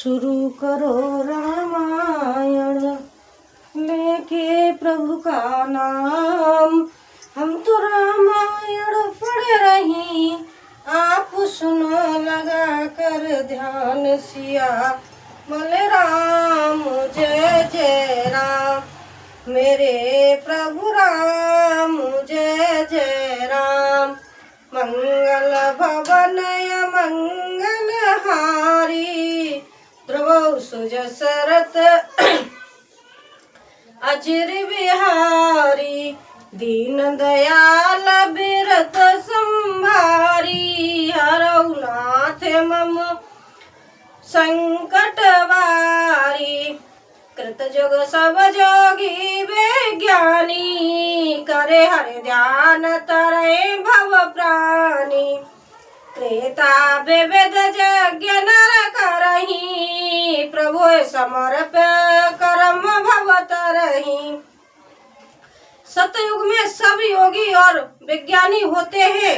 शुरू करो रामायण, लेके प्रभु का नाम। हम तो रामायण पढ़ रही, आप सुनो लगा कर ध्यान। सिया मल राम जय जय राम, मेरे प्रभु राम जय जय राम। मंगल भवन मंगल हारी, ध्रुव सुजसरत अचिर बिहारी। दीन दयाल बिरत संभारी, हरऊ नाथ मम संकट वारी। कृत जुग सब जोगी विज्ञानी, करे हरि ध्यान तरे भव प्राणी। त्रेता विविध यज्ञ नर करही, प्रभु समर्प कर्म भव तरही। सतयुग में सब योगी और विज्ञानी होते हैं।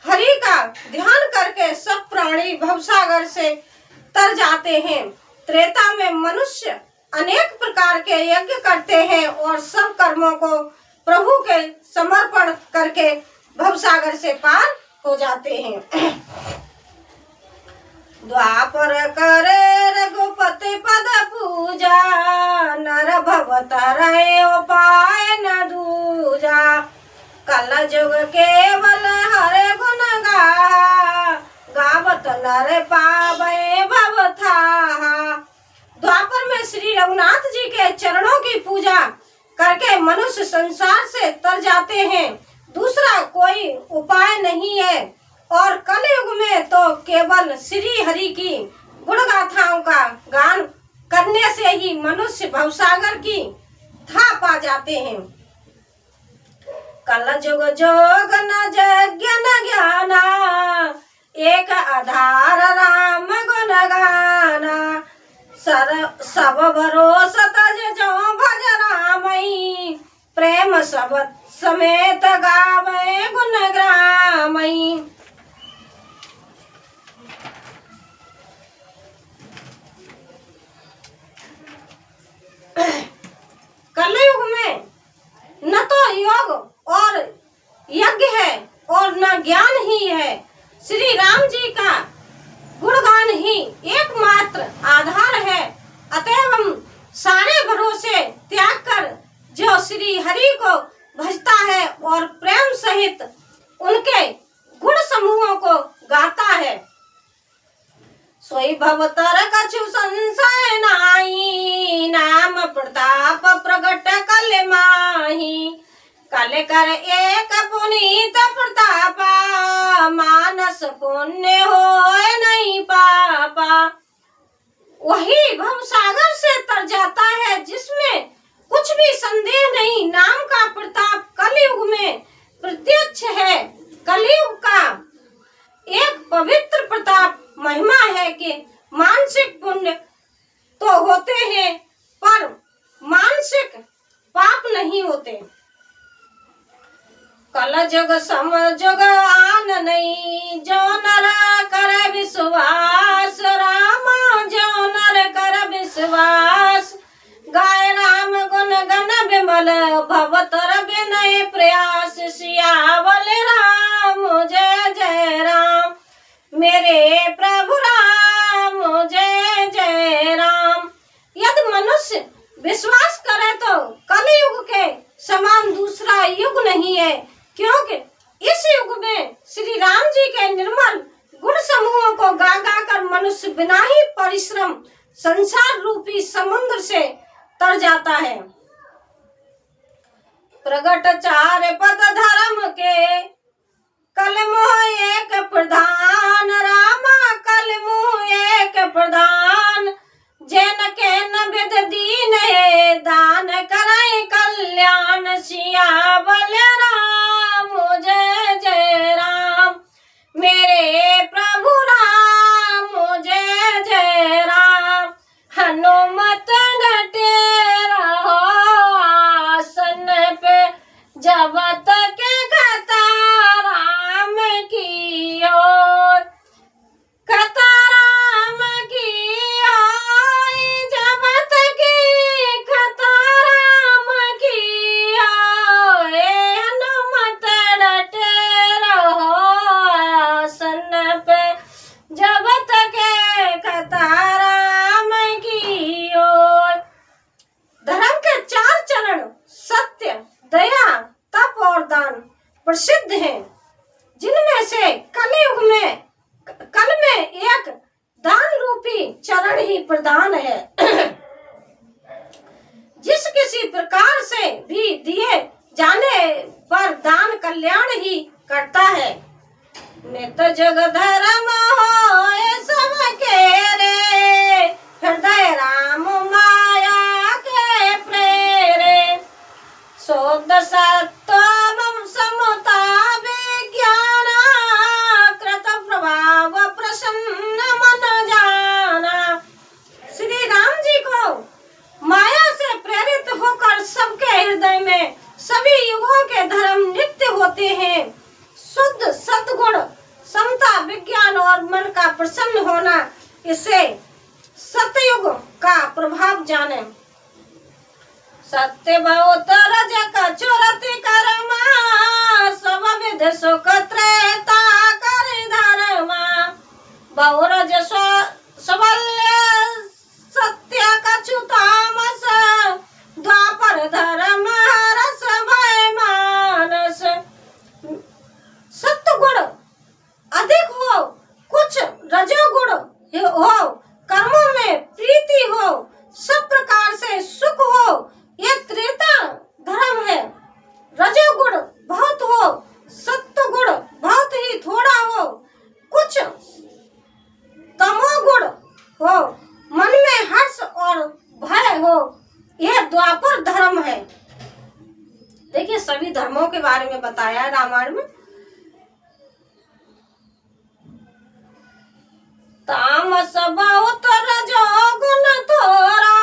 हरि का ध्यान करके सब प्राणी भवसागर से तर जाते हैं। त्रेता में मनुष्य अनेक प्रकार के यज्ञ करते हैं और सब कर्मों को प्रभु के समर्पण करके भवसागर से पार हो जाते हैं। द्वापर करे रघुपति पद पूजा, नर भव तरहि उपाय न दूजा। कल जुग केवल हरि गुण गाहा, गावत नर पावै भव थाहा। द्वापर में श्री रघुनाथ जी के चरणों की पूजा करके मनुष्य संसार से तर जाते हैं। दूसरा कोई उपाय नहीं है। और कलयुग में तो केवल श्री हरि की गुण गाथाओं का गान करने से ही मनुष्य भवसागर की था पा जाते हैं। कल जुग जोग न यज्ञ न ज्ञाना, एक आधार राम गुण गाना। सब भरोसा तज जो भज रामई, प्रेम सब समेत गावे गुण ग्रामई। कलयुग में न तो योग और यज्ञ है और न ज्ञान ही है। श्री राम जी का गुणगान ही एकमात्र आधार है। अतएव हम सारे भरोसे त्याग कर जो श्री हरि को भजता है और प्रेम सहित उनके गुण समूहों को गाता है, सोई भवतर कछु संशय नाहि। नाम प्रताप प्रगट कल माहि, कल कर एक पुनीत प्रतापा। मानस पुण्य होय नहीं पापा। वही भवसागर से तर जाता है जिसमें कुछ भी संदेह नहीं। नाम का प्रताप कलयुग में प्रत्यक्ष है। कलयुग का एक पवित्र प्रताप महिमा है कि मानसिक पुण्य तो होते हैं पर मानसिक पाप नहीं होते। कल जुग सम जुग आन नहीं, जो नर कर विश्वास। रामा जो नर कर विश्वास, गाय राम गुण गण विमल। भवतर विनय प्रयास, सियावल राम जय जय राम, मेरे प्रभु राम जय जय राम। यदि मनुष्य विश्वास करे तो कलयुग के समान दूसरा युग नहीं है, क्योंकि इस युग में श्री राम जी के निर्मल गुण समूहों को गा गा कर मनुष्य बिना ही परिश्रम संसार रूपी समुद्र से तर जाता है। प्रगट चार पद धर्म के, कल मोह एक प्रधान। रामा कल मोह एक प्रधान, जैन के न विद दीन है। दान करे कल्याण, सियावल राम जय जय राम, मेरे प्रभु राम जय जय राम। हनुमत डटे रहो आसन पे, जब तक कथा राम की ओर। कथा राम की ओर। रूपी चरण ही प्रधान है। जिस किसी प्रकार से भी दिए जाने पर दान कल्याण ही करता है। नित जग धर्म होए सब केरे, हृदय राम माया के प्रेरे। शुद्ध सत्वम समता विज्ञान, कृत प्रभाव प्रसन्न मन जाना। श्री राम जी को माया से प्रेरित होकर सबके हृदय में सभी युगों के धर्म नित्य होते हैं। शुद्ध सद्गुण, समता, विज्ञान और मन का प्रसन्न होना, इसे सतयुग का प्रभाव जाने। सत्य बहुत रज कछुरति कर्मा, सब विध सुख त्रेता कर धर्मा। बहुरज सबल्य सत्य कछु तामस, द्वापर धर्म रस भय मानस। सत्गुण अधिक हो, कुछ रजोगुण हो, कर्मों में प्रीति हो, सब प्रकार से सुख हो, ये त्रेता धर्म है। रजोगुण बहुत हो, सत्वगुण बहुत ही थोड़ा हो, कुछ तमोगुण हो, मन में हर्ष और भय हो, यह द्वापर धर्म है। देखिए सभी धर्मों के बारे में बताया है रामायण में। तामस बहुत रजोगुण थोड़ा,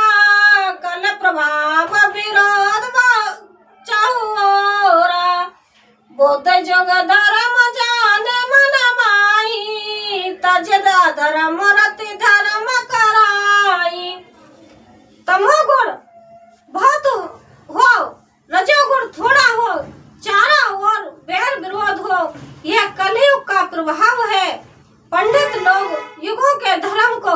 कल प्रभाव विरोध चहुओरा। बुद्ध जुग धर्म जाने मन माही, तजदा धर्म रति धर्म कराई। तमोगुण बहुत हो, रजोगुण थोड़ा हो, चारों ओर बैर विरोध हो, यह कलयुग का प्रभाव है। पंडित लोग युगों के धर्म को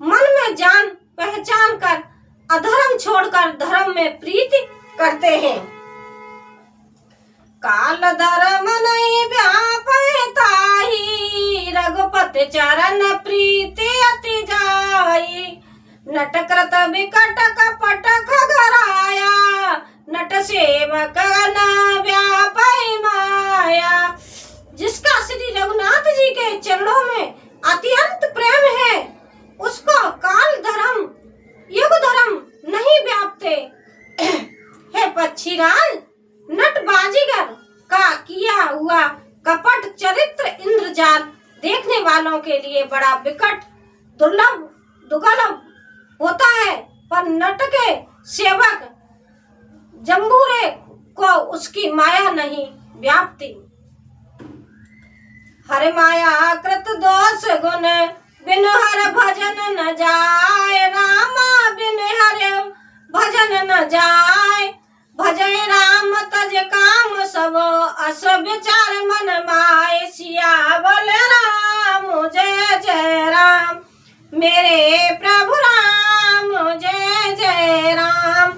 मन में जान पहचान कर अधर्म छोड़कर धर्म में प्रीति करते हैं। काल धर्म नहीं व्यापता ही, रघुपति चरण प्रीति अति जाई। नटकृत विकट कपट खगराया, नट सेवक न व्यापै माया। जिसका श्री रघुनाथ जी के चरणों में अत्यंत प्रेम है, उसको काल धर्म युग धर्म नहीं व्यापते। हे पक्षीराज, नट बाजीगर का किया हुआ कपट चरित्र इंद्रजाल देखने वालों के लिए बड़ा विकट दुर्लभ होता है, पर नट के सेवक जम्बूरे को उसकी माया नहीं व्यापती। हर माया कृत दोष गुण, बिन हर भजन न जाय। रामा बिन हर भजन न जाय। भजय राम तज काम सब, अस विचार मन माय। सियावल राम जय जय राम, मेरे प्रभु राम जय जय राम।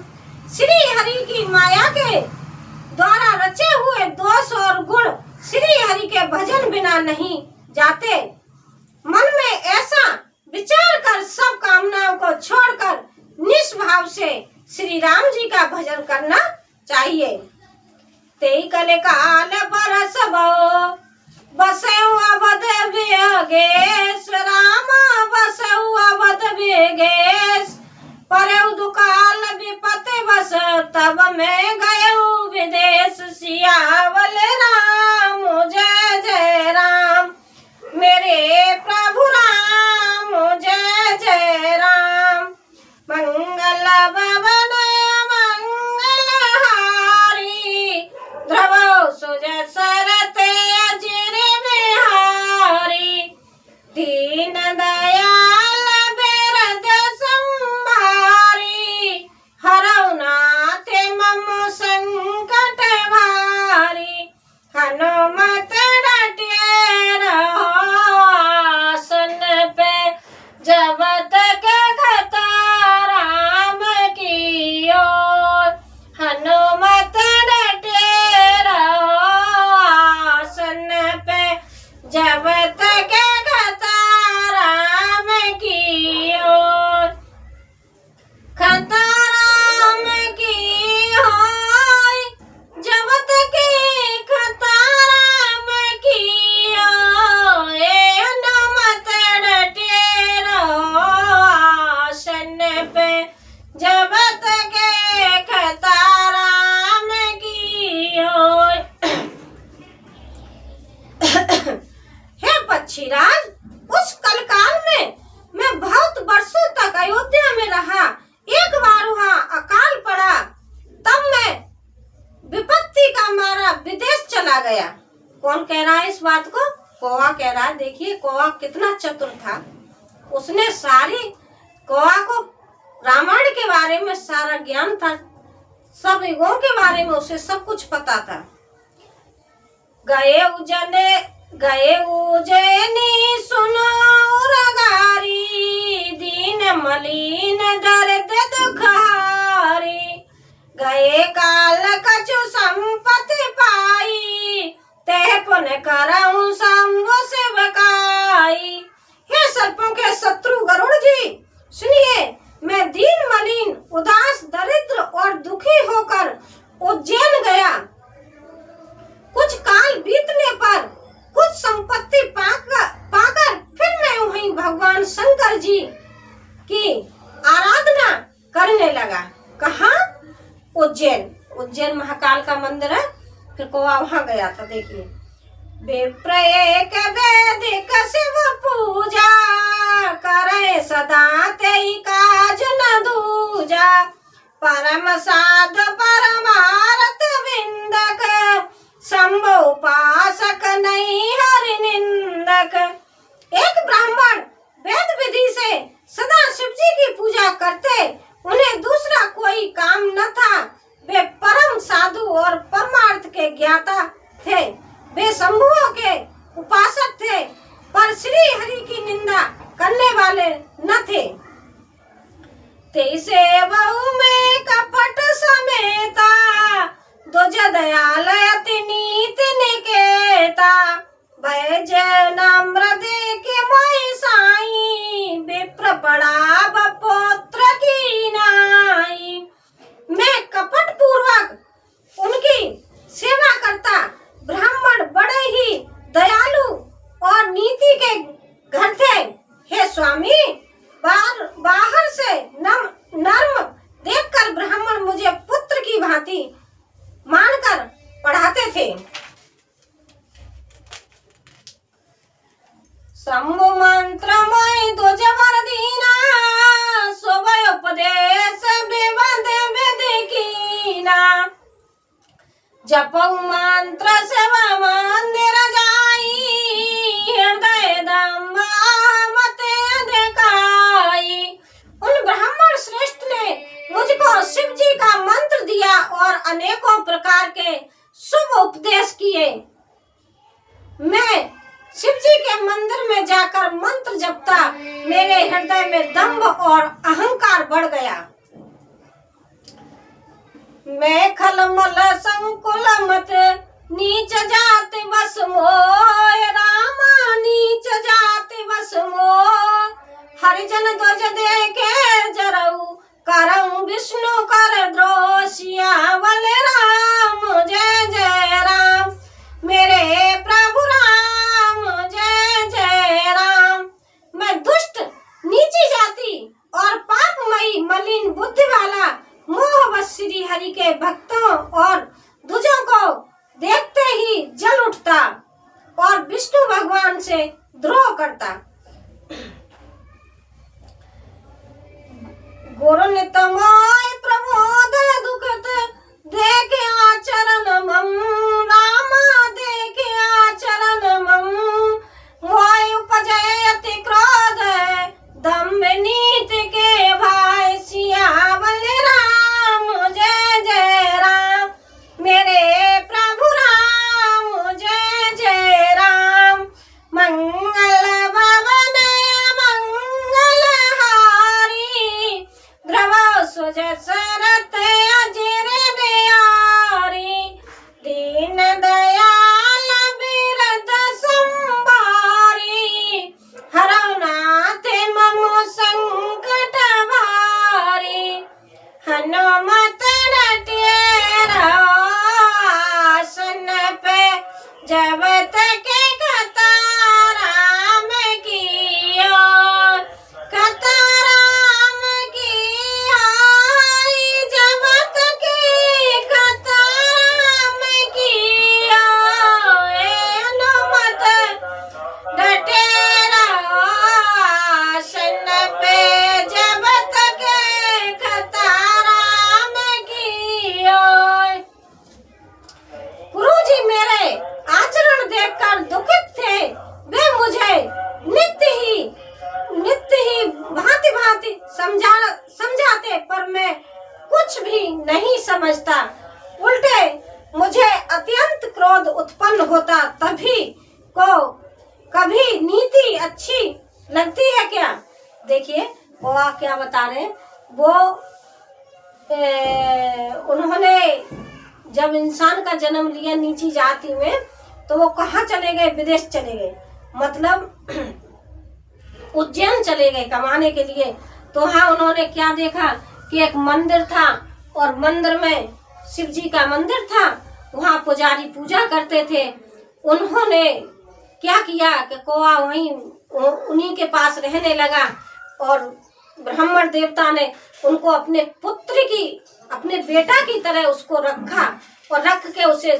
श्री हरि की माया के द्वारा रचे हुए दोष और गुण श्री हरि के भजन बिना नहीं जाते। मन में ऐसा विचार कर सब कामनाओं को छोड़कर निष्भाव से श्री राम जी का भजन करना चाहिए। तेई कले काल बरस बो, बसउ अवध बेगेश। रामा बसउ अवध बेगेश, परउ दुकाल विपति बस। तब मैं गयउ विदेश, सियावल राम जय जय राम, मेरे प्रभु राम जय जय राम। मंगल भवन मंगलहारी, ध्रुव सुज सरते अजिर बिहारी। दीन दयाल बिरद संभारी, हरउ नाथ मम संकट भारी। हनुमत डटे रहो आसन पे, जब तक गता राम की ओर। हनुमत डटे रहो आसन पे, जब तक गता राम की कौन कह रहा है इस बात को? कौवा कह रहा है। देखिए कौवा कितना चतुर था, उसने सारी, कौवा को रामायण के बारे में सारा ज्ञान था, सब युगों के बारे में उसे सब कुछ पता था। गए उजैनी सुनो रगारी, दीन मलिन दर्द दुखारी, गए काल कछु संपत्ति पाई, तह पुन करऊं शंभु सेवकाई। हे सर्पों के शत्रु गरुड़ जी, सुनिए, मैं दीन मलिन, उदास, दरिद्र और दुखी होकर उज्जैन गया। कुछ काल बीतने पर कुछ संपत्ति पाकर फिर मैं वहीं भगवान शंकर जी की आराधना करने लगा। कहाँ? उज्जैन। उज्जैन महाकाल का मंदिर है। फिर कौवा वहां गया था। देखिए, विप्र एक वैदिक शिव पूजा, करे सदा तेई काज न दूजा, परम साध परमारथ विंदक, शंभु उपासक नहीं हरि निंदक। एक ब्राह्मण वेद विधि से सदा शिव जी की पूजा करते, उन्हें दूसरा कोई काम न था। वे परम साधु और परमार्थ के ज्ञाता थे। वे शंभुओं के उपासक थे, पर श्री हरि की निंदा करने वाले न थे। तेईसे बहु में कपट समेता, दुज दयाल अति नीति निकेता, भय जय नम्र देखे मोहि साई, विप्र पड़ा बपुत्र की नाई। मैं कपट पूर्वक उनकी सेवा करता। ब्राह्मण बड़े ही दयालु और नीति के घर थे। हे स्वामी, बाहर से नर्म देखकर ब्राह्मण मुझे पुत्र की भांति मानकर पढ़ाते थे। शंभु मंत्र मोहि दुज वर दीना, सोभय उपदेश विबंध विधि कीना, जपऊ मंत्र सेवा मंदिर जाई, हृदय दम मत अधिकाई। उन ब्राह्मण श्रेष्ठ ने मुझको शिव जी का मंत्र दिया और अनेकों प्रकार के शुभ उपदेश किए। मैं शिव जी के मंदिर में जाकर मंत्र जपता, मेरे हृदय में दंभ और अहंकार बढ़ गया। मैं खलमल संकुल मत, नीच जाति बस मोय, रामा नीच जाति बस मोय, हरिजन ध्वज देखे जरऊ, करऊं विष्णु कर द्रोह, सियावल राम जय जय राम, मेरे प्रभु राम जय जय राम। मैं दुष्ट, नीची जाति और पापमयी मलिन बुद्धि वाला मोहवश श्री हरि के भक्तों और दुजों को देखते ही जल उठता और विष्णु भगवान से द्रोह करता। गुरु नितमोय प्रमोद दुखत, देखे आचरण मम, रामा देखे आचरण मम, मोय उपजय अति क्रोध, दम्भ नीति के भाई, सियावल राम जय जय राम, मेरे प्रभु राम जय जय राम। मंगल भवन मंगल हारी, ध्रुव सुज सरथ अजिर बिहारी, दीन दयाल बिरद संभारी, हरौ नाथ मम संकट भारी, हनुमत रटिए रहो आसन पे, जब तक कथा राम कियो, कथा राम की हाय समझाते पर मैं कुछ भी नहीं समझता। उल्टे मुझे अत्यंत क्रोध उत्पन्न होता। तभी को कभी नीति अच्छी लगती है क्या? देखिए वो क्या बता रहे हैं। वो उन्होंने जब इंसान का जन्म लिया नीची जाति में, तो वो कहाँ चले गए? विदेश चले गए, मतलब उज्जैन चले गए कमाने के लिए। तो हाँ, उन्होंने क्या देखा कि एक मंदिर था और मंदिर में शिव जी का मंदिर था, वहाँ पुजारी पूजा करते थे। उन्होंने क्या किया कि कौवा वहीं उन्हीं के पास रहने लगा और ब्राह्मण देवता ने उनको अपने पुत्र की, अपने बेटा की तरह उसको रखा और रख के उसे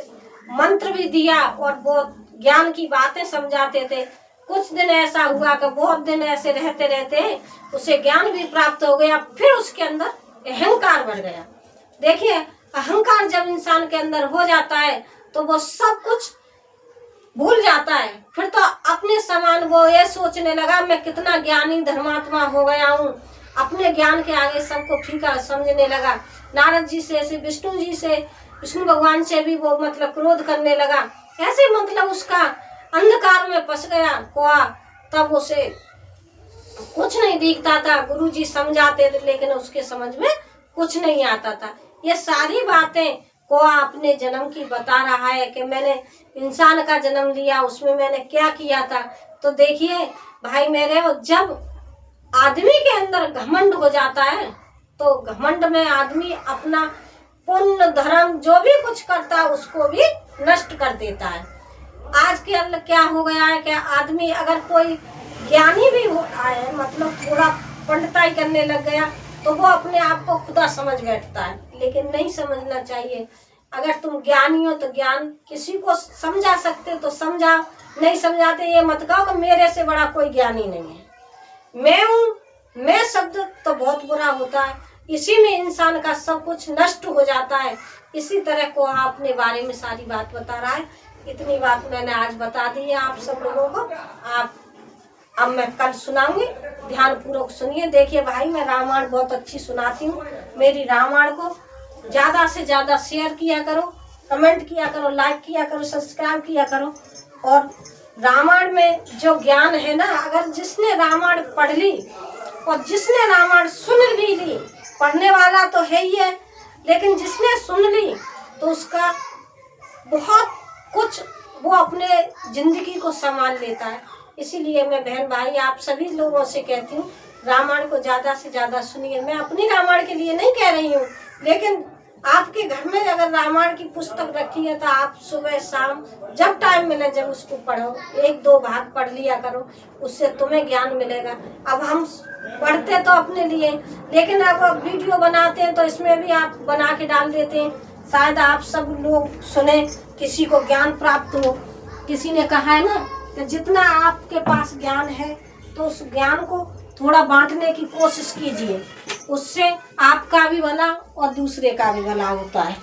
मंत्र भी दिया और बहुत ज्ञान की बातें समझाते थे। कुछ दिन ऐसा हुआ कि बहुत दिन ऐसे रहते रहते उसे ज्ञान भी प्राप्त हो गया। फिर उसके अंदर अहंकार बढ़ गया। देखिए, अहंकार जब इंसान के अंदर हो जाता है तो वो सब कुछ भूल जाता है। फिर तो अपने समान वो ये सोचने लगा मैं कितना ज्ञानी धर्मात्मा हो गया हूँ। अपने ज्ञान के आगे सबको फीका समझने लगा। नारद जी से, विष्णु जी से, विष्णु भगवान से भी वो मतलब क्रोध करने लगा। ऐसे मतलब उसका अंधकार में फंस गया कौवा। तब उसे कुछ नहीं दिखता था। गुरुजी समझाते थे लेकिन उसके समझ में कुछ नहीं आता था। ये सारी बातें कौवा अपने जन्म की बता रहा है कि मैंने इंसान का जन्म लिया, उसमें मैंने क्या किया था। तो देखिए भाई मेरे, जब आदमी के अंदर घमंड हो जाता है तो घमंड में आदमी अपना पुण्य धर्म जो भी कुछ करता है उसको भी नष्ट कर देता है। आज के अंदर क्या हो गया है कि आदमी अगर कोई ज्ञानी भी होता है, मतलब थोड़ा पंडिताई करने लग गया, तो वो अपने आप को खुदा समझ बैठता है। लेकिन नहीं समझना चाहिए। अगर तुम ज्ञानी हो तो ज्ञान किसी को समझा सकते तो समझाओ, नहीं समझाते ये मत कहो कि मेरे से बड़ा कोई ज्ञानी नहीं है। मैं हूँ, मैं शब्द तो बहुत बुरा होता है, इसी में इंसान का सब कुछ नष्ट हो जाता है। इसी तरह को अपने बारे में सारी बात बता रहा है। इतनी बात मैंने आज बता दी है आप सब लोगों को। आप अब मैं कल सुनाऊंगी, ध्यान पूर्वक सुनिए। देखिए भाई, मैं रामायण बहुत अच्छी सुनाती हूँ। मेरी रामायण को ज़्यादा से ज़्यादा शेयर किया करो, कमेंट किया करो, लाइक किया करो, सब्सक्राइब किया करो। और रामायण में जो ज्ञान है ना, अगर जिसने रामायण पढ़ ली और जिसने रामायण सुन भी ली, पढ़ने वाला तो है ही है, लेकिन जिसने सुन ली तो उसका बहुत कुछ वो अपने जिंदगी को संभाल लेता है। इसीलिए मैं बहन भाई आप सभी लोगों से कहती हूँ, रामायण को ज़्यादा से ज़्यादा सुनिए। मैं अपनी रामायण के लिए नहीं कह रही हूँ, लेकिन आपके घर में अगर रामायण की पुस्तक रखी है तो आप सुबह शाम जब टाइम मिले जब उसको पढ़ो, 1-2 भाग पढ़ लिया करो, उससे तुम्हें ज्ञान मिलेगा। अब हम पढ़ते तो अपने लिए, लेकिन अब वीडियो बनाते हैं तो इसमें भी आप बना के डाल देते हैं, शायद आप सब लोग सुने, किसी को ज्ञान प्राप्त हो। किसी ने कहा है ना कि जितना आपके पास ज्ञान है तो उस ज्ञान को थोड़ा बांटने की कोशिश कीजिए, उससे आपका भी भला और दूसरे का भी भला होता है।